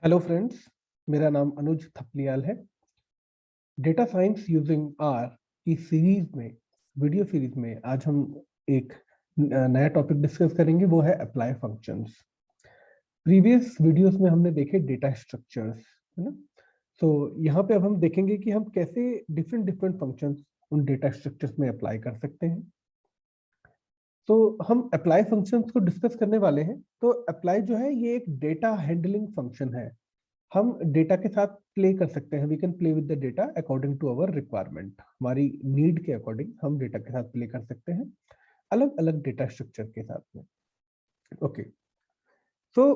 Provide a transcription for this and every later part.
Hello friends, मेरा नाम अनुज थपलियाल है। डेटा साइंस यूजिंग आर की सीरीज में, वीडियो सीरीज में आज हम एक नया टॉपिक डिस्कस करेंगे, वो है अप्लाई फंक्शंस। प्रीवियस वीडियोस में हमने देखे डेटा स्ट्रक्चर्स, है ना। तो यहाँ पे अब हम देखेंगे कि हम कैसे डिफरेंट डिफरेंट फंक्शंस उन डेटा स्ट्रक्चर्स में अप्लाई कर सकते हैं। तो हम अप्लाई फंक्शंस को डिस्कस करने वाले हैं। तो अप्लाई जो है ये एक डेटा हैंडलिंग फंक्शन है। हम डेटा के साथ प्ले कर सकते हैं। We can play with the data according to our requirement. हमारी नीड के अकॉर्डिंग हम डेटा के साथ प्ले कर सकते हैं, अलग अलग डेटा स्ट्रक्चर के साथ में। ओके, सो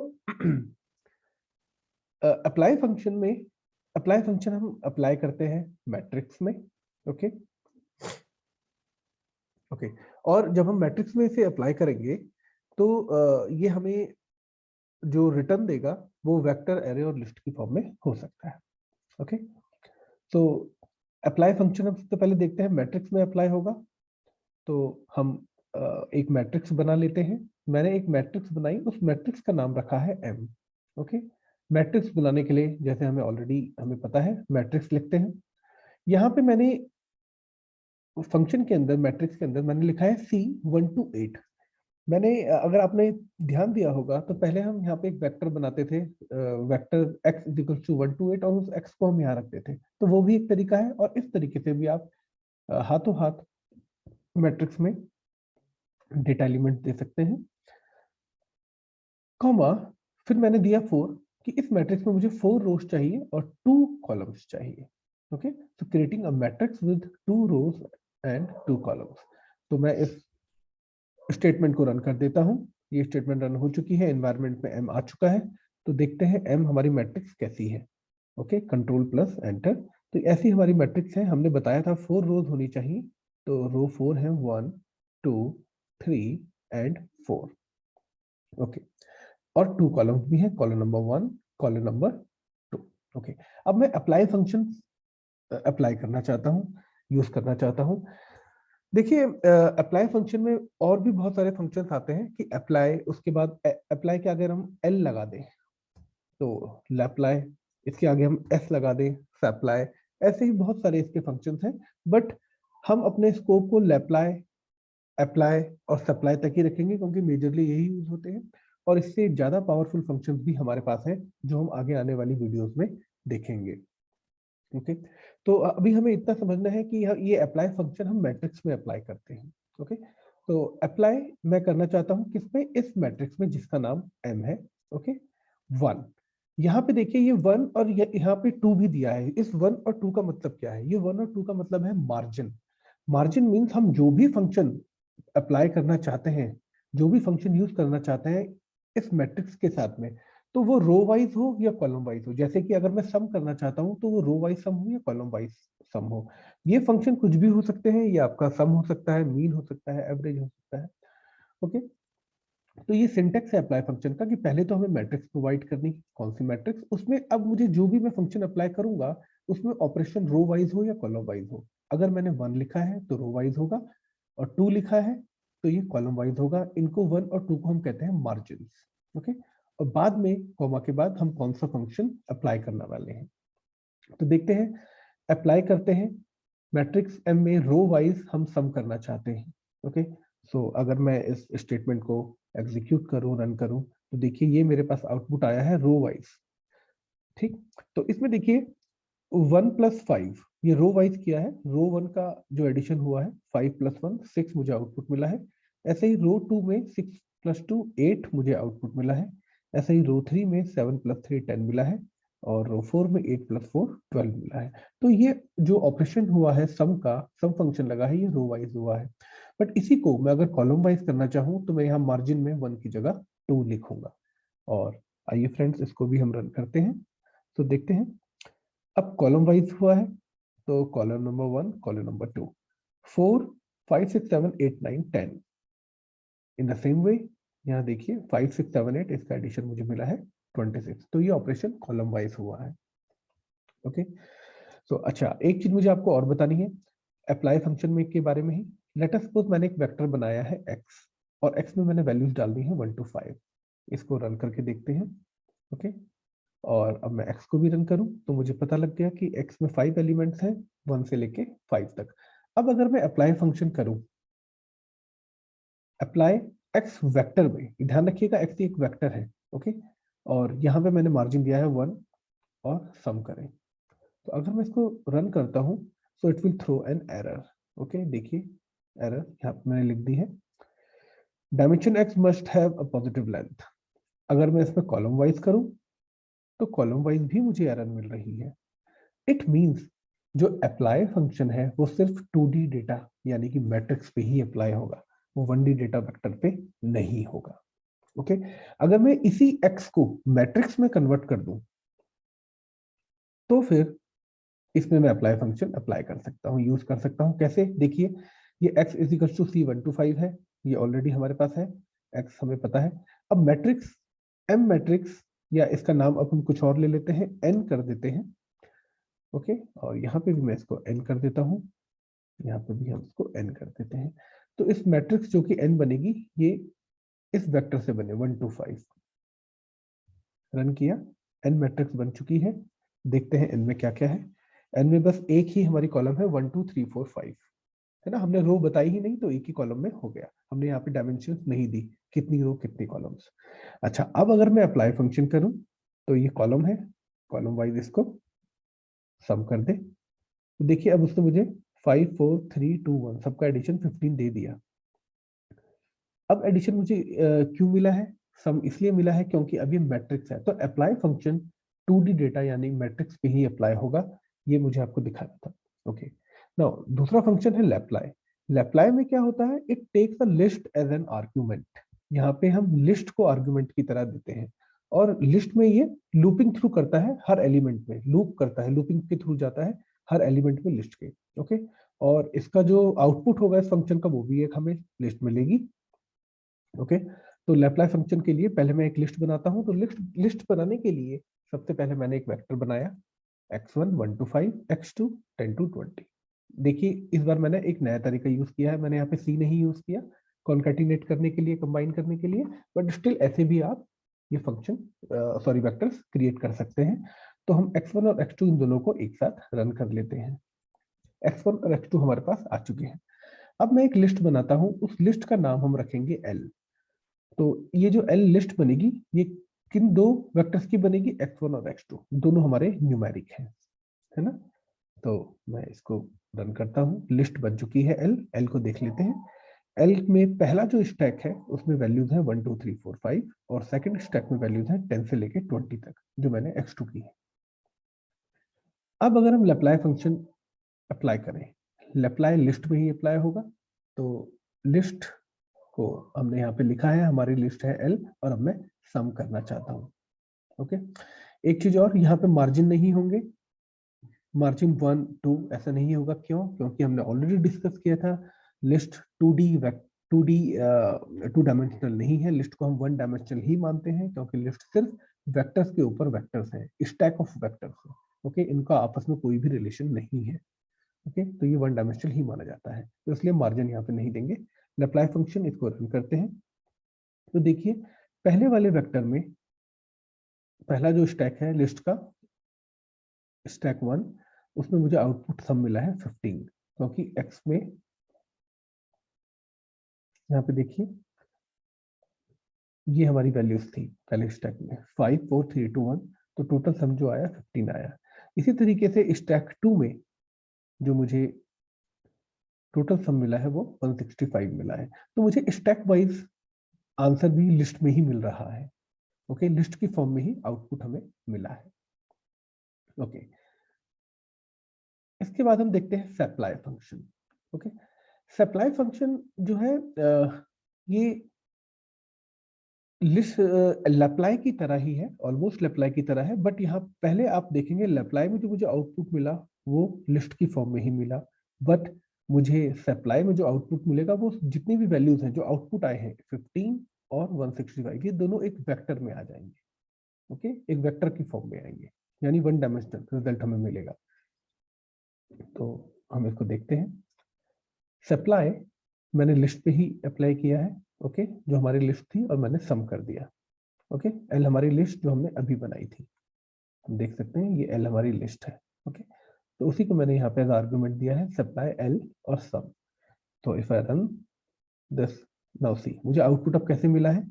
अप्लाई फंक्शन हम अप्लाई करते हैं मैट्रिक्स में। ओके ओके, और जब हम मैट्रिक्स में इसे अप्लाई करेंगे तो ये हमें जो रिटर्न देगा वो वेक्टर, एरे और लिस्ट की फॉर्म में हो सकता है। ओके, तो अप्लाई फंक्शन हम सबसे पहले देखते हैं मैट्रिक्स में अप्लाई होगा। तो हम एक मैट्रिक्स बना लेते हैं। मैंने एक मैट्रिक्स बनाई, उस मैट्रिक्स का नाम रखा है एम। ओके, मैट्रिक्स बनाने के लिए जैसे हमें पता है मैट्रिक्स लिखते हैं। यहाँ पे मैंने फंक्शन के अंदर, मैट्रिक्स के अंदर मैंने लिखा है C1 to 8। मैंने अगर आपने ध्यान दिया होगा तो पहले हम यहाँ पे एक वेक्टर बनाते थे, वेक्टर x = 1 to 8, और उस x को हम यहाँ रखते थे। तो वो भी एक तरीका है, और इस तरीके से भी आप हाथों हाथ मैट्रिक्स में डेटा एलिमेंट दे सकते हैं। कॉमा, फिर मैंने दिया 4 कि इस मैट्रिक्स में मुझे 4 रोज चाहिए और 2 कॉलम्स चाहिए। Okay, so creating a matrix with 2 rows and 2 columns. तो मैं इस स्टेटमेंट को रन कर देता हूं। ये स्टेटमेंट रन हो चुकी है, एनवायरनमेंट में m आ चुका है। तो देखते हैं m हमारी मैट्रिक्स कैसी है। Okay, control plus enter. तो ऐसी हमारी मैट्रिक्स है। हमने बताया था 4 रोज होनी चाहिए, तो रो 4 है 1 2 3 एंड 4। ओके, और 2 कॉलम्स भी है, column number 1, column number 2। Okay, अब मैं अप्लाई फंक्शन अप्लाई करना चाहता हूँ, यूज करना चाहता हूँ। देखिए, अप्लाई फंक्शन में और भी बहुत सारे फंक्शंस आते हैं कि अप्लाई, उसके बाद अप्लाई के आगे हम एल लगा दें तो लैप्लाई, इसके आगे हम एस लगा दें सप्लाई। ऐसे ही बहुत सारे इसके फंक्शंस हैं, बट हम अपने स्कोप को लैप्लाई, अप्लाई और सप्लाई तक ही रखेंगे, क्योंकि मेजरली यही यूज होते हैं। और इससे ज्यादा पावरफुल फंक्शंस भी हमारे पास हैं, जो हम आगे आने वाली वीडियोस में देखेंगे। ओके, तो अभी हमें इतना समझना है कि ये अप्लाई फंक्शन हम मैट्रिक्स में अप्लाई करते हैं। ओके, तो अप्लाई मैं करना चाहता हूं किसमें, इस मैट्रिक्स में जिसका नाम m है। ओके, 1। यहाँ पे देखिए, ये 1 और यहाँ पे 2 भी दिया है। इस 1 और 2 का मतलब क्या है? ये 1 और 2 का मतलब है मार्जिन। मार्जिन मीन्स हम जो भी फंक्शन अप्लाई करना चाहते हैं, जो भी फंक्शन यूज करना चाहते हैं इस मैट्रिक्स के साथ में, तो वो रो वाइज हो या कॉलम वाइज हो। जैसे कि अगर मैं सम करना चाहता हूं तो वो रो वाइज सम हो या कॉलम वाइज सम हो। ये फंक्शन कुछ भी हो सकते हैं, ये आपका सम हो सकता है, मीन हो सकता है, एवरेज हो सकता है। ओके, तो ये सिंटेक्स है अप्लाई फंक्शन का कि पहले तो हमें मैट्रिक्स प्रोवाइड करनी, कौन सी मैट्रिक्स, उसमें अब मुझे जो भी मैं फंक्शन अप्लाई करूंगा उसमें ऑपरेशन रो वाइज हो या कॉलम वाइज हो। अगर मैंने 1 लिखा है तो रो वाइज होगा, और 2 लिखा है तो ये कॉलम वाइज होगा। इनको 1 और 2 को हम कहते हैं मार्जिन। ओके, और बाद में कॉमा के बाद हम कौन सा फंक्शन अप्लाई करने वाले हैं। तो देखते हैं, अप्लाई करते हैं। मैट्रिक्स एम में रो वाइज हम सम करना चाहते हैं। ओके, सो अगर मैं इस स्टेटमेंट को एग्जीक्यूट करूं, रन करूं, तो देखिए ये मेरे पास आउटपुट आया है रो वाइज। ठीक, तो इसमें देखिए 1 + 5, ये रो वाइज किया है। रो 1 का जो एडिशन हुआ है 5 + 1 6 मुझे आउटपुट मिला है। ऐसे ही रो 2 में 6 + 2 8 मुझे आउटपुट मिला है। ऐसे ही रो 3 में 7 + 3 10 मिला है, और रो 4 में 8 + 4 12 मिला है। तो ये जो ऑपरेशन हुआ है सम का, सम फंक्शन लगा है, ये रो वाइज हुआ है। बट इसी को मैं अगर कॉलम वाइज करना चाहूँ तो मैं यहाँ मार्जिन में 1 की जगह 2 लिखूंगा। और आइए फ्रेंड्स, इसको भी हम रन करते हैं तो देखते हैं। अब कॉलम वाइज हुआ है, तो column number 1, column number 2, 4 5 6 7 8 9 10। In the same way यहाँ देखिए 5 6 7 8, इसका एडिशन मुझे मिला है 26। तो ये ऑपरेशन कॉलम वाइज हुआ है। ओके, सो अच्छा, एक चीज मुझे आपको और बतानी है अप्लाई फंक्शन में के बारे में ही। लेट अस सपोज मैंने एक वेक्टर बनाया है x, और x में मैंने वैल्यूज डाल दी है 1 to 5। इसको रन करके देखते हैं। ओके, और अब मैं x को भी रन करूं तो मुझे पता लग गया कि x में 5 एलिमेंट्स हैं 1 से लेके 5 तक। अब अगर मैं अप्लाई फंक्शन करूं, अप्लाई x वेक्टर में, ध्यान रखिएगा x एक वेक्टर है, ओके, और यहाँ पे मैंने मार्जिन दिया है 1 और सम करें, तो अगर मैं इसको रन करता हूं so it will throw an error. Okay, देखिए एरर यहाँ पे मैंने लिख दी है, dimension x must have a positive length. अगर मैं इसमें कॉलम वाइज करूं तो कॉलम वाइज भी मुझे एरर मिल रही है। इट मींस जो अप्लाई फंक्शन है वो सिर्फ 2D डेटा यानी कि मैट्रिक्स पे ही अप्लाई होगा, वो 1D डेटा वेक्टर पे नहीं होगा। ओके, अगर मैं इसी x को मैट्रिक्स में कन्वर्ट कर दूं तो फिर इसमें मैं अप्लाई फंक्शन अप्लाई कर सकता हूँ, यूज कर सकता हूँ। कैसे, देखिए ये x is equal to C1 to 5 है, ये ऑलरेडी हमारे पास है, x हमें पता है। अब मैट्रिक्स m मैट्रिक्स, या इसका नाम अब हम कुछ और ले लेते हैं, n कर देते हैं। ओके, और यहाँ पे भी मैं इसको n कर देता हूँ, यहाँ पे भी हम इसको n कर देते हैं। तो इस मैट्रिक्स जो कि n बनेगी ये इस वेक्टर से बने 1 to 5। रन किया, n मैट्रिक्स बन चुकी है। देखते हैं n में क्या क्या है। n में बस एक ही हमारी कॉलम है 1 2 3 4 5, है ना, हमने रो बताई ही नहीं तो एक ही कॉलम में हो गया, हमने यहाँ पे डायमेंशन नहीं दी कितनी रो कितनी कॉलम्स। अच्छा, अब अगर मैं अप्लाई फंक्शन करूं तो ये कॉलम है, कॉलम वाइज इसको सम कर दे, तो देखिए अब उसने मुझे 5 4 3 2 1 सबका एडिशन 15 दे दिया। अब एडिशन मुझे क्यों मिला है, सम इसलिए मिला है क्योंकि अभी मैट्रिक्स है, तो अप्लाई फंक्शन 2D डेटा यानी मैट्रिक्स पे ही अप्लाई होगा, ये मुझे आपको दिखाना था। ओके, नाउ दूसरा फंक्शन है लैप्लाई। लैप्लाई में क्या होता है, it takes a list as an argument. यहाँ पे हम लिस्ट को आर्गुमेंट की तरह देते हैं, और लिस्ट में ये लूपिंग थ्रू करता है, हर एलिमेंट में लूप करता है, लूपिंग के थ्रू जाता है हर एलिमेंट में लिस्ट के। ओके, और इसका जो आउटपुट होगा इस फंक्शन का वो भी एक हमें लिस्ट मिलेगी। ओके, तो लैप्लाई फंक्शन के लिए पहले मैं एक लिस्ट बनाता हूं, तो लिस्ट बनाने के लिए सबसे पहले मैंने एक वेक्टर बनाया x1 1 to 5, x2 10 to 20। देखिए इस बार मैंने एक नया तरीका यूज किया है, मैंने यहाँ पे सी नहीं यूज किया कॉन्कैटिनेट करने के लिए, कंबाइन करने के लिए, बट स्टिल ऐसे भी आप ये फंक्शन सॉरी वेक्टर्स क्रिएट कर सकते हैं। तो हम x1 और x2 इन दोनों को एक साथ रन कर लेते हैं। x1 और x2 हमारे पास आ चुके हैं। अब मैं एक लिस्ट बनाता हूँ, उस लिस्ट का नाम हम रखेंगे l। तो ये जो L लिस्ट बनेगी ये किन दो वेक्टर्स की बनेगी, x1 और x2, दोनों हमारे न्यूमेरिक हैं, है ना। तो मैं इसको रन करता हूँ, लिस्ट बन चुकी है L को देख लेते हैं। L में पहला जो स्टैक है उसमें वैल्यूज है 1 2 3 4 5, और सेकंड स्टैक में वैल्यूज है 10 से लेके 20 तक जो मैंने x2 की है। अब अगर हम लैप्लाई फंक्शन अप्लाई करें, लैप्लाई लिस्ट में ही अप्लाई होगा, तो लिस्ट को हमने यहाँ पे लिखा है, हमारी लिस्ट है L, और अब मैं सम करना चाहता हूँ। ओके, एक चीज और, यहाँ पे मार्जिन नहीं होंगे, मार्जिन 1 2 ऐसा नहीं होगा, क्यों, क्योंकि हमने ऑलरेडी डिस्कस किया था लिस्ट 2D 2D 2 डायमेंशनल नहीं है, लिस्ट को हम 1 डायमेंशनल ही मानते हैं, क्योंकि लिस्ट सिर्फ वेक्टर्स के ऊपर वेक्टर्स है, स्टैक ऑफ वेक्टर्स है। ओके, इनका आपस में कोई भी रिलेशन नहीं है। ओके, तो ये 1 डायमेंशनल ही माना जाता है, तो इसलिए मार्जिन यहाँ पे नहीं देंगे। अप्लाई फंक्शन इसको रन करते हैं, तो देखिए पहले वाले वेक्टर में पहला जो स्टैक है लिस्ट का, स्टैक 1, उसमें मुझे आउटपुट सम मिला है 15, क्योंकि x में यहाँ पे देखिए ये हमारी वैल्यूज थी पहले स्टैक में 5 4 3 2 1, तो टोटल सम जो आया 15 आया। इसी तरीके से स्टैक 2 में जो मुझे टोटल सम मिला है वो 165 मिला है, तो मुझे स्टैक वाइज आंसर भी लिस्ट में ही मिल रहा है। ओके, लिस्ट की फॉर्म में ही आउटपुट हमें मिला है। ओके, इसके बाद हम देखते हैं supply function. Okay, supply function जो है ये लिस्ट लैप्लाई की तरह ही है, ऑलमोस्ट लैप्लाई की तरह है, बट यहाँ पहले आप देखेंगे लैप्लाई में जो मुझे आउटपुट मिला वो लिस्ट की फॉर्म में ही मिला, बट मुझे सप्लाई में जो आउटपुट मिलेगा वो जितनी भी वैल्यूज हैं जो आउटपुट आए हैं 15 और 165, ये दोनों एक वेक्टर में आ जाएंगे। ओके, एक वेक्टर की फॉर्म में आएंगे, यानी 1 डायमेंशनल रिजल्ट हमें मिलेगा। तो हम इसको देखते हैं, सप्लाई मैंने लिस्ट पे ही अप्लाई किया है। ओके, जो हमारी लिस्ट थी और मैंने सम कर दिया। ओके, एल हमारी लिस्ट जो हमने अभी बनाई थी। देख सकते हैं ये L हमारी लिस्ट है। ओके, तो उसी को मैंने यहाँ पे आर्गुमेंट दिया है सप्लाई L और सम। तो if I run this now see, मुझे आउटपुट अब कैसे मिला है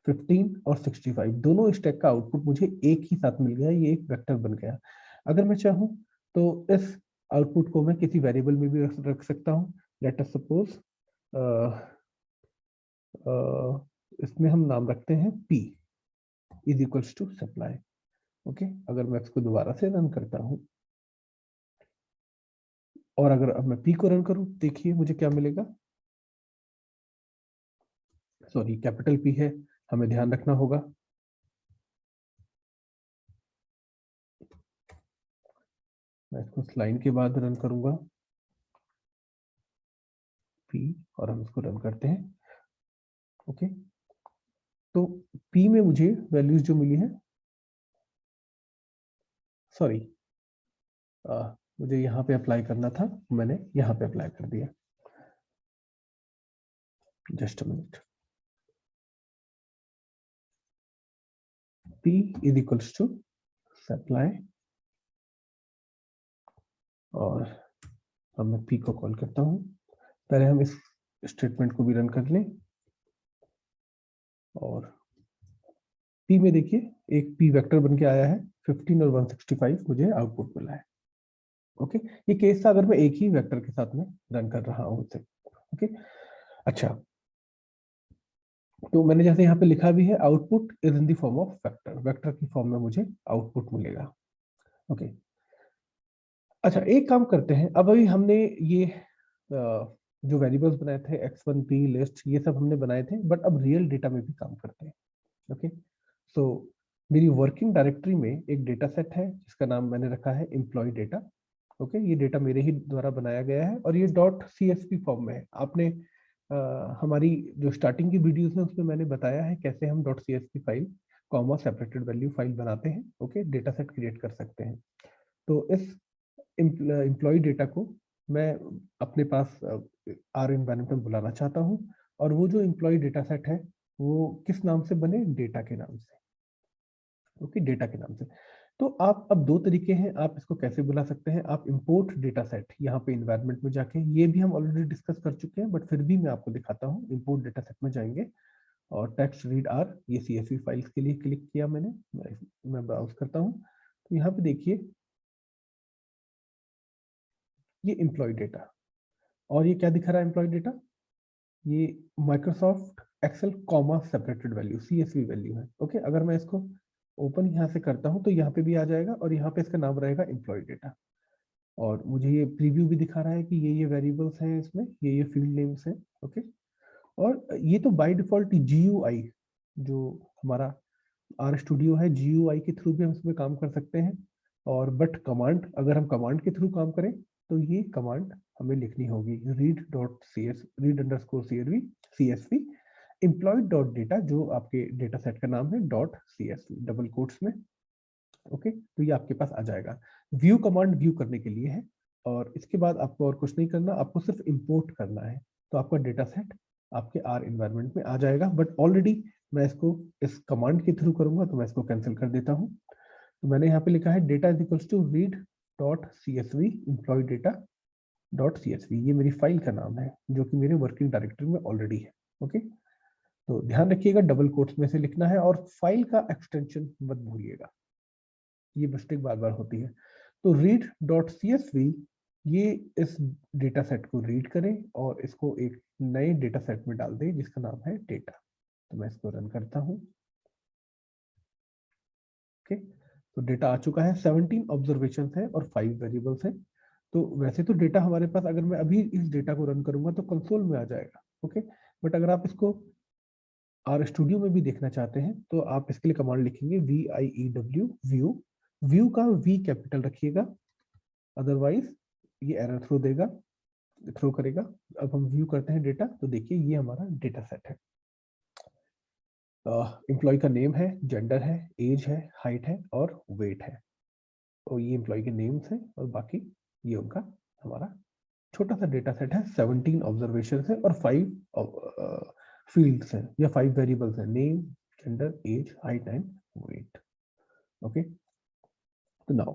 15 और 65, दोनों स्टैक का आउटपुट मुझे एक ही साथ मिल गया, ये एक वेक्टर बन गया। अगर मैं चाहूँ तो इस आउटपुट को मैं किसी वेरिएबल में भी रख सकता हूँ। लेट अस सपोज इसमें हम नाम रखते हैं P is equals to sapply. Okay, अगर मैं इसको दोबारा से रन करता हूँ और अगर अब मैं P को रन करूँ, देखिए मुझे क्या मिलेगा। सॉरी, कैपिटल P है, हमें ध्यान रखना होगा। मैं इसको लाइन के बाद रन करूंगा P, और हम इसको रन करते हैं। ओके, तो P में मुझे वैल्यूज जो मिली है, सॉरी मुझे यहाँ पे अप्लाई करना था, मैंने यहाँ पे अप्लाई कर दिया। Just a minute. P is equals to sapply, और अब मैं P को कॉल करता हूँ। पहले हम इस स्टेटमेंट को भी रन कर लें, और P में देखिए एक P वेक्टर बन के आया है, 15 और 165 मुझे आउटपुट मिला है। ओके, ये केस था अगर मैं एक ही वेक्टर के साथ में रन कर रहा हूँ उसे। ओके, अच्छा, तो मैंने जैसे यहाँ पे लिखा भी है output is in the form of vector, vector की फॉर्म में मुझे आउटपुट मिलेगा। ओके, अच्छा एक काम करते हैं, अब अभी हमने ये जो वेरिएबल्स बनाए थे x1 p लिस्ट, ये सब हमने बनाए थे, बट अब रियल डेटा में भी काम करते हैं। ओके, सो मेरी वर्किंग डायरेक्टरी में एक डेटा सेट है जिसका नाम मैंने रखा है एम्प्लॉय डेटा। ओके, ये डेटा मेरे ही द्वारा बनाया गया है और ये .csv फॉर्म में है। आपने हमारी जो स्टार्टिंग की वीडियोस है उसमें मैंने बताया है कैसे हम .csv file comma separated value file बनाते हैं। ओके, डेटा सेट क्रिएट कर सकते हैं। तो इस एम्प्लॉय डेटा को मैं अपने पास आर एनवायरनमेंट में बुलाना चाहता हूँ, और वो जो एम्प्लॉय डेटा सेट है वो किस नाम से बने, डेटा के नाम से। ओके, डेटा के नाम से। तो आप अब दो तरीके हैं, आप इसको कैसे बुला सकते हैं। आप इंपोर्ट डेटा सेट, यहाँ पे इन्वायरमेंट में जाके, ये भी हम ऑलरेडी डिस्कस कर चुके हैं बट फिर भी मैं आपको दिखाता हूँ। इंपोर्ट डेटा सेट में जाएंगे और टेक्स्ट रीड आर, ये CSV फाइल्स के लिए क्लिक किया मैंने। मैं ब्राउज करता हूँ, तो यहाँ पे देखिए ये एम्प्लॉय डेटा, और ये क्या दिखा रहा है एम्प्लॉय डेटा, ये Microsoft Excel comma separated value CSV value है। ओके, अगर मैं इसको ओपन यहाँ से करता हूँ तो यहाँ पे भी आ जाएगा और यहाँ पे इसका नाम रहेगा एम्प्लॉय डेटा, और मुझे ये प्रीव्यू भी दिखा रहा है कि ये वेरिएबल्स हैं इसमें, ये फील्ड नेम्स हैं। ओके, और ये तो बाय डिफॉल्ट GUI जो हमारा आर स्टूडियो है, GUI के थ्रू भी हम इसमें काम कर सकते हैं। और बट कमांड, अगर हम कमांड के थ्रू काम करें तो ये कमांड हमें लिखनी होगी read.csv employed डॉट डेटा, जो आपके डेटा सेट का नाम है .csv डबल कोट्स में। ओके, तो ये आपके पास आ जाएगा। व्यू कमांड व्यू करने के लिए है, और इसके बाद आपको और कुछ नहीं करना, आपको सिर्फ इंपोर्ट करना है, तो आपका डेटा सेट आपके आर एनवायरनमेंट में आ जाएगा। बट ऑलरेडी मैं इसको इस कमांड के थ्रू करूंगा, तो मैं इसको कैंसिल कर देता हूँ। तो मैंने यहाँ पे लिखा है data is equals to read dot CSV employ data dot CSV, ये मेरी फाइल का नाम है जो कि मेरे वर्किंग डायरेक्टरी में ऑलरेडी है। ओके, तो ध्यान रखिएगा डबल कोट्स में से लिखना है, और फाइल का एक्सटेंशन मत भूलिएगा, ये मिस्टेक बार बार होती है। तो रीड डॉट CSV ये इस डेटा सेट को रीड करें और इसको एक नए डेटा सेट में डाल दें जिसका नाम है डेटा। तो मैं इसको रन करता हूँ। ओके, तो डेटा आ चुका है, 17 ऑब्जर्वेशन है और 5 वेरिएबल्स हैं। तो वैसे तो डेटा हमारे पास, अगर मैं अभी इस डेटा को रन करूंगा तो कंसोल में आ जाएगा। ओके, बट अगर आप इसको आर स्टूडियो में भी देखना चाहते हैं तो आप इसके लिए कमांड लिखेंगे VIEW व्यू, व्यू का V कैपिटल रखिएगा, अदरवाइज ये एरर थ्रो करेगा। अब हम व्यू करते हैं डेटा, तो देखिए ये हमारा डेटा सेट है। एम्प्लॉय का नेम है, जेंडर है, एज है, हाइट है और वेट है। तो ये एम्प्लॉय के नेम्स हैं, और बाकी ये उनका हमारा छोटा सा डेटा सेट है। 17 ऑब्जर्वेशन है और 5 फील्ड्स हैं या 5 वेरिएबल्स हैं, name, gender, age, height and weight. Okay, तो नाउ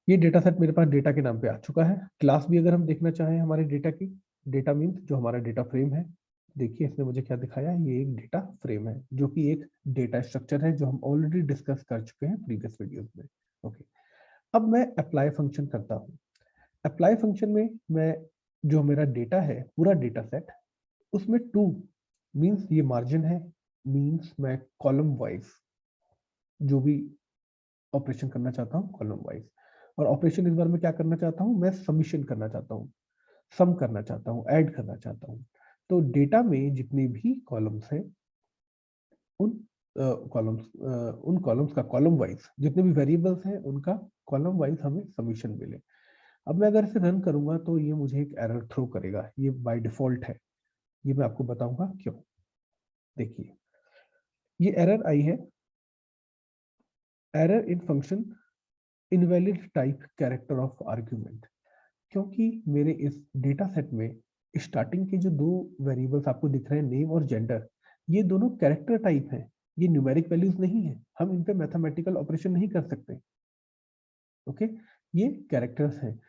ये डेटा सेट मेरे पास डेटा के नाम पे आ चुका है। क्लास भी अगर हम देखना चाहें हमारे डेटा की, डेटा मीन्स जो हमारा डेटा फ्रेम है, देखिए इसने मुझे क्या दिखाया है, ये एक डेटा फ्रेम है जो कि एक डेटा स्ट्रक्चर है जो हम ऑलरेडी डिस्कस कर चुके हैं प्रीवियस वीडियोस में। ओके, अब मैं अप्लाई फंक्शन करता हूँ। अप्लाई फंक्शन में मैं जो मेरा डेटा है पूरा डेटा सेट, उसमें टू मीन्स ये मार्जिन है, मीन्स मैं कॉलम वाइज जो भी ऑपरेशन करना चाहता हूँ कॉलम वाइज, और ऑपरेशन इस बार में क्या करना चाहता हूँ, मैं समीशन करना चाहता हूँ, सम करना चाहता हूँ, ऐड करना चाहता हूँ। तो डेटा में जितने भी कॉलम्स हैं उन कॉलम्स का कॉलम वाइज जितने भी वेरिएबल्स हैं उनका कॉलम वाइज हमें समीशन मिले। अब मैं अगर इसे रन करूंगा तो ये मुझे एक एरर थ्रो करेगा, ये बाय डिफॉल्ट है, ये मैं आपको बताऊंगा क्यों। देखिए ये एरर आई है, error in function invalid type character of argument, क्योंकि मेरे इस डेटा सेट में स्टार्टिंग के जो दो वेरिएबल्स आपको दिख रहे हैं, नेम और जेंडर, ये दोनों कैरेक्टर टाइप हैं, ये न्यूमेरिक वैल्यूज नहीं है, हम इन पे मैथमेटिकल ऑपरेशन नहीं कर सकते। ओके, ये कैरेक्टर्स हैं,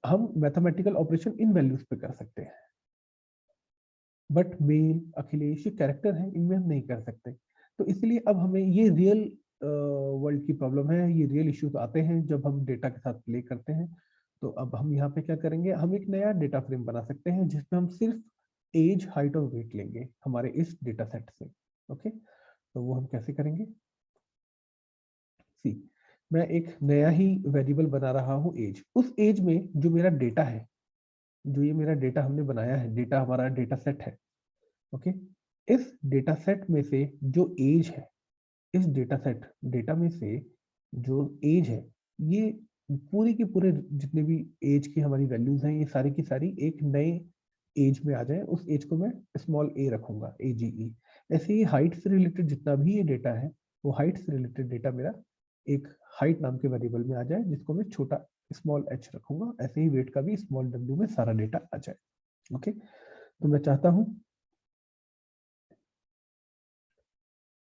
हम मैथमेटिकल ऑपरेशन इन वैल्यूज पे कर सकते हैं, बट मेल अखिलेश ये कैरेक्टर है, इनमें हम नहीं कर सकते। तो इसलिए अब हमें ये रियल वर्ल्ड की प्रॉब्लम है, ये रियल इश्यूज आते हैं जब हम डेटा के साथ प्ले करते हैं। तो अब हम यहाँ पे क्या करेंगे, हम एक नया डेटा फ्रेम बना सकते हैं जिसमें हम सिर्फ एज, हाइट और वेट लेंगे हमारे इस डेटा सेट से। ओके, तो वो हम कैसे करेंगे, सी मैं एक नया ही वेरिएबल बना रहा हूँ एज। उस एज में जो मेरा डेटा है, जो ये मेरा डेटा हमने बनाया है, डेटा हमारा डेटा सेट है। ओके, इस डेटा सेट में से जो एज है, इस डेटा सेट डेटा में से जो एज है, ये पूरी के पूरे जितने भी एज की हमारी वैल्यूज हैं, ये सारी की सारी एक नए एज में आ जाए। उस एज को मैं स्मॉल ए रखूंगा, AGE। ऐसे ही हाइट से रिलेटेड जितना भी ये डेटा है, वो हाइट से रिलेटेड डेटा मेरा एक हाइट नाम के वेरिएबल में आ जाए, जिसको मैं छोटा स्मॉल h रखूंगा। ऐसे ही वेट का भी स्मॉल w में सारा डेटा आ जाए। ओके, तो मैं चाहता हूं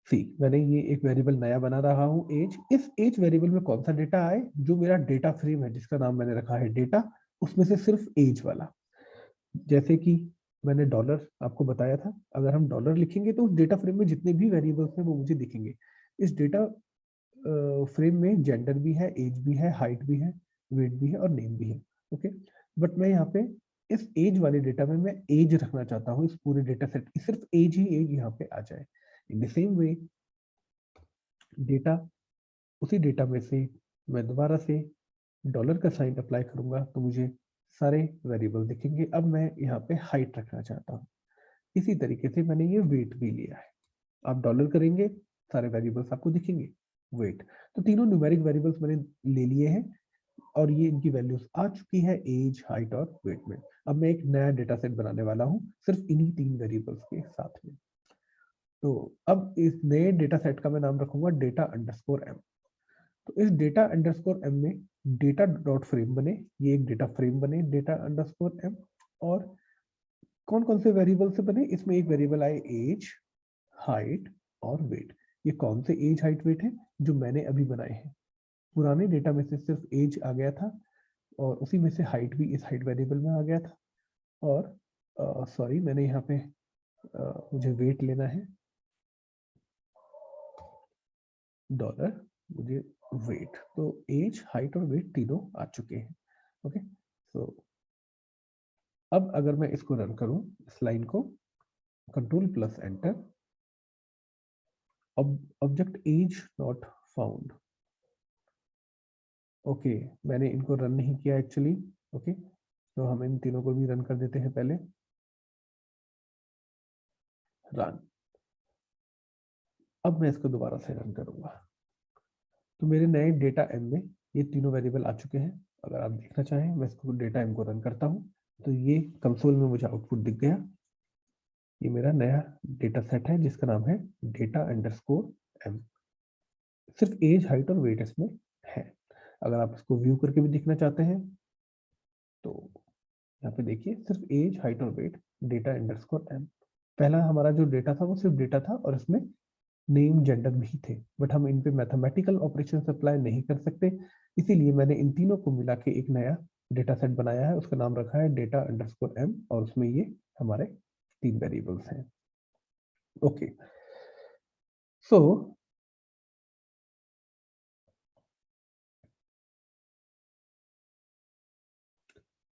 सी, मैंने ये एक वेरिएबल नया बना रहा हूँ एज। इस एज वेरिएबल में कौन सा डेटा आए, जो मेरा डेटा फ्रेम है जिसका नाम मैंने रखा है डेटा, उसमें से सिर्फ एज वाला। जैसे कि मैंने डॉलर आपको बताया था, अगर हम डॉलर लिखेंगे तो उस डेटा फ्रेम में जितने भी वेरिएबल्स हैं वो मुझे दिखेंगे। इस डेटा फ्रेम में जेंडर भी है, एज भी है, हाइट भी है, वेट भी है और नेम भी है। ओके, बट मैं यहाँ पे इस एज वाले डेटा में मैं एज रखना चाहता हूँ, इस पूरे डेटा सेट की सिर्फ एज ही एज यहाँ पे आ जाए। In the same way data, उसी डेटा में से मैं दोबारा से डॉलर का साइन अप्लाई करूंगा तो मुझे सारे वेरिएबल दिखेंगे। अब मैं यहाँ पे हाइट रखना चाहता हूँ, इसी तरीके से मैंने ये वेट भी लिया है। आप डॉलर करेंगे, सारे वेरिएबल्स आपको दिखेंगे। वेट, तो तीनों न्यूमेरिक वेरिएबल्स मैंने ले लिए हैं और ये इनकी वैल्यूज आ चुकी है एज, हाइट और वेट में। अब मैं एक नया डेटा सेट बनाने वाला हूँ सिर्फ इन्हीं तीन वेरिएबल्स के साथ में। तो अब इस नए डेटा सेट का मैं नाम रखूंगा डेटा अंडरस्कोर एम। तो इस डेटा अंडरस्कोर एम में डेटा डॉट फ्रेम बने, ये एक डेटा फ्रेम बने डेटा अंडरस्कोर एम। और कौन कौन से वेरिएबल से बने, इसमें एक वेरिएबल आए एज, हाइट और वेट। ये कौन से एज, हाइट, वेट है, जो मैंने अभी बनाए हैं। पुराने डेटा में से सिर्फ एज आ गया था और उसी में से हाइट भी इस हाइट वेरिएबल में आ गया था। और सॉरी, मैंने यहाँ पे मुझे वेट लेना है, डॉलर, मुझे वेट, तो एज, हाइट और वेट तीनों आ चुके हैं। ओके, सो अब अगर मैं इसको रन करूं, इस लाइन को, control plus enter, object as not found. Okay, मैंने इनको रन नहीं किया एक्चुअली। ओके, तो हम इन तीनों को भी रन कर देते हैं पहले, रन। अब मैं इसको दोबारा से रन करूंगा तो मेरे नए डेटा एम में ये तीनों वेरिएबल आ चुके हैं। अगर आप देखना चाहें, मैं इसको डेटा एम को रन करता हूँ तो ये कंसोल में मुझे आउटपुट दिख गया। ये मेरा नया डेटा सेट है जिसका नाम है डेटा अंडरस्कोर एम। सिर्फ एज, हाइट और वेट इसमें है। अगर आप इसको व्यू करके भी देखना चाहते हैं तो यहाँ पे देखिए, सिर्फ एज, हाइट और वेट, डेटा अंडरस्कोर एम। पहला हमारा जो डेटा था वो सिर्फ डेटा था और इसमें नेम, जेंडर भी थे, बट हम इन पे मैथमेटिकल ऑपरेशन अप्लाई नहीं कर सकते। इसीलिए मैंने इन तीनों को मिला के एक नया डेटा सेट बनाया है, उसका नाम रखा है डेटा अंडरस्कोर m, और उसमें ये हमारे 3 वेरिएबल्स हैं। ओके, सो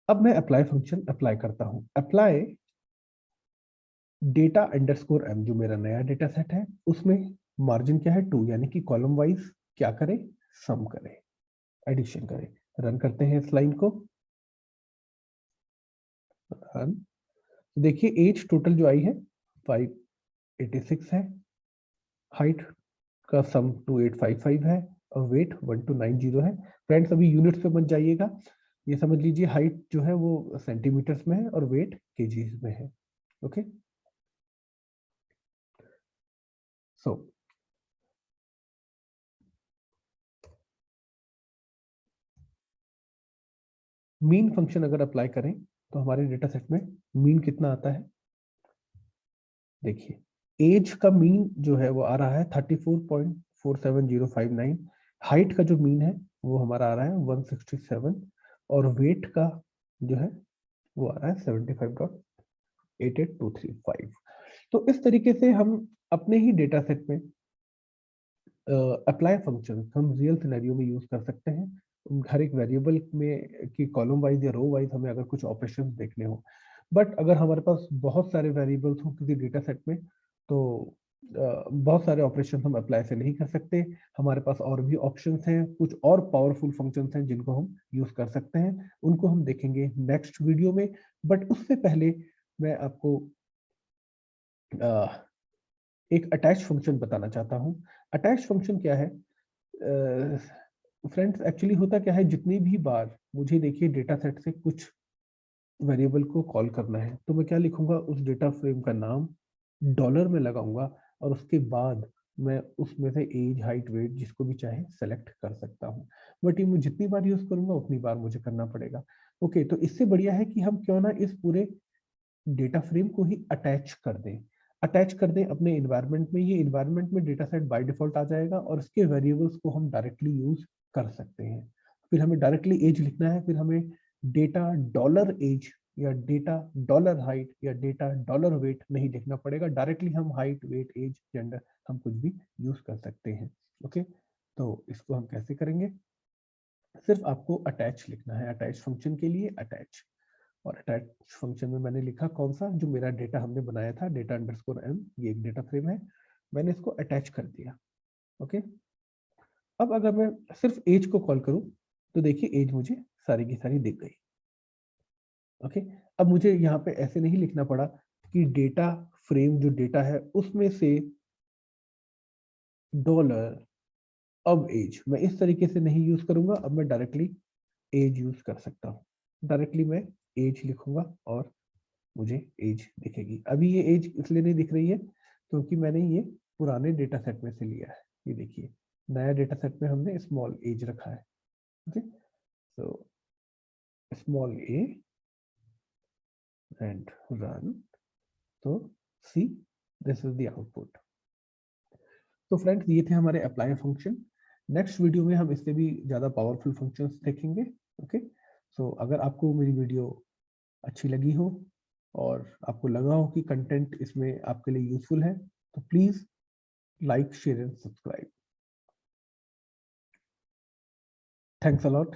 अब मैं अप्लाई फंक्शन अप्लाई करता हूं। अप्लाई डेटा अंडरस्कोर m, जो मेरा नया डेटा सेट है, उसमें मार्जिन क्या है 2, यानी कि कॉलम वाइज क्या करे, सम करे, एडिशन करे। रन करते हैं इस लाइन को, रन। देखिए एज टोटल जो आई है 586 है, हाइट का सम 2855 है, और वेट 1290 है। फ्रेंड्स अभी यूनिट्स पे मत जाइएगा, ये समझ लीजिए हाइट जो है वो सेंटीमीटर्स में है और वेट केजीज में है। ओके, सो मीन फंक्शन अगर अप्लाई करें तो हमारे डेटा सेट में मीन कितना आता है, देखिए एज का मीन जो है वो आ रहा है 34.47059, हाइट का जो मीन है वो हमारा आ रहा है 167, और वेट का जो है वो आ रहा है 75.88235। तो इस तरीके से हम अपने ही डेटा सेट में अप्लाई फंक्शन हम रियल सिनेरियो में यूज कर सकते हैं। हर एक वेरिएबल में कि कॉलम वाइज या रो वाइज हमें अगर कुछ ऑपरेशंस देखने हो, बट अगर हमारे पास बहुत सारे वेरिएबल्स हो किसी डेटा सेट में, तो बहुत सारे ऑपरेशन हम अप्लाई से नहीं कर सकते। हमारे पास और भी ऑप्शंस हैं, कुछ और पावरफुल फंक्शंस हैं जिनको हम यूज कर सकते हैं, उनको हम देखेंगे नेक्स्ट वीडियो में। बट उससे पहले मैं आपको एक अटैच फंक्शन बताना चाहता हूँ। अटैच फंक्शन क्या है फ्रेंड्स, एक्चुअली होता क्या है, जितनी भी बार मुझे देखिए डेटा सेट से कुछ वेरिएबल को कॉल करना है, तो मैं क्या लिखूंगा, उस डेटा फ्रेम का नाम डॉलर में लगाऊंगा, और उसके बाद मैं उसमें से एज, हाइट, वेट जिसको भी चाहे सेलेक्ट कर सकता हूँ। बट ये मैं जितनी बार यूज करूंगा उतनी बार मुझे करना पड़ेगा। ओके, तो इससे बढ़िया है कि हम क्यों ना इस पूरे डेटा फ्रेम को ही अटैच कर दें अपने इन्वायरमेंट में। ये इन्वायरमेंट में डेटा सेट बाय डिफॉल्ट आ जाएगा, और इसके वेरिएबल्स को हम डायरेक्टली यूज कर सकते हैं। फिर हमें डायरेक्टली एज लिखना है, फिर हमें डेटा डॉलर एज या डेटा डॉलर हाइट या डेटा डॉलर वेट नहीं लिखना पड़ेगा, डायरेक्टली हम हाइट, वेट, एज, जेंडर हम कुछ भी यूज कर सकते हैं। ओके, तो इसको हम कैसे करेंगे, सिर्फ आपको अटैच लिखना है, अटैच फंक्शन के लिए अटैच। और अटैच फंक्शन में मैंने लिखा कौन सा, जो मेरा डेटा हमने बनाया था डेटा अंडरस्कोर m, ये एक डेटा फ्रेम है, मैंने इसको अटैच कर दिया। ओके, अब अगर मैं सिर्फ एज को कॉल करूं तो देखिए एज मुझे सारी की सारी दिख गई। ओके, अब मुझे यहाँ पे ऐसे नहीं लिखना पड़ा कि डेटा फ्रेम जो डेटा है उसमें से डॉलर अब एज, मैं इस तरीके से नहीं यूज करूंगा। अब मैं डायरेक्टली एज यूज कर सकता हूँ, डायरेक्टली मैं एज लिखूंगा और मुझे एज दिखेगी। अभी ये एज इसलिए नहीं दिख रही है क्योंकि मैंने ये पुराने डेटा सेट में से लिया है। ये देखिए नया डेटा सेट में हमने स्मॉल एज रखा है। Okay, so small a and run, तो see this is the output. तो फ्रेंड्स ये थे हमारे अप्लाई फंक्शन। नेक्स्ट वीडियो में हम इससे भी ज़्यादा पावरफुल फंक्शंस देखेंगे। ओके, सो अगर आपको मेरी वीडियो अच्छी लगी हो और आपको लगा हो कि कंटेंट इसमें आपके लिए यूजफुल है, तो please like, share and subscribe. Thanks a lot.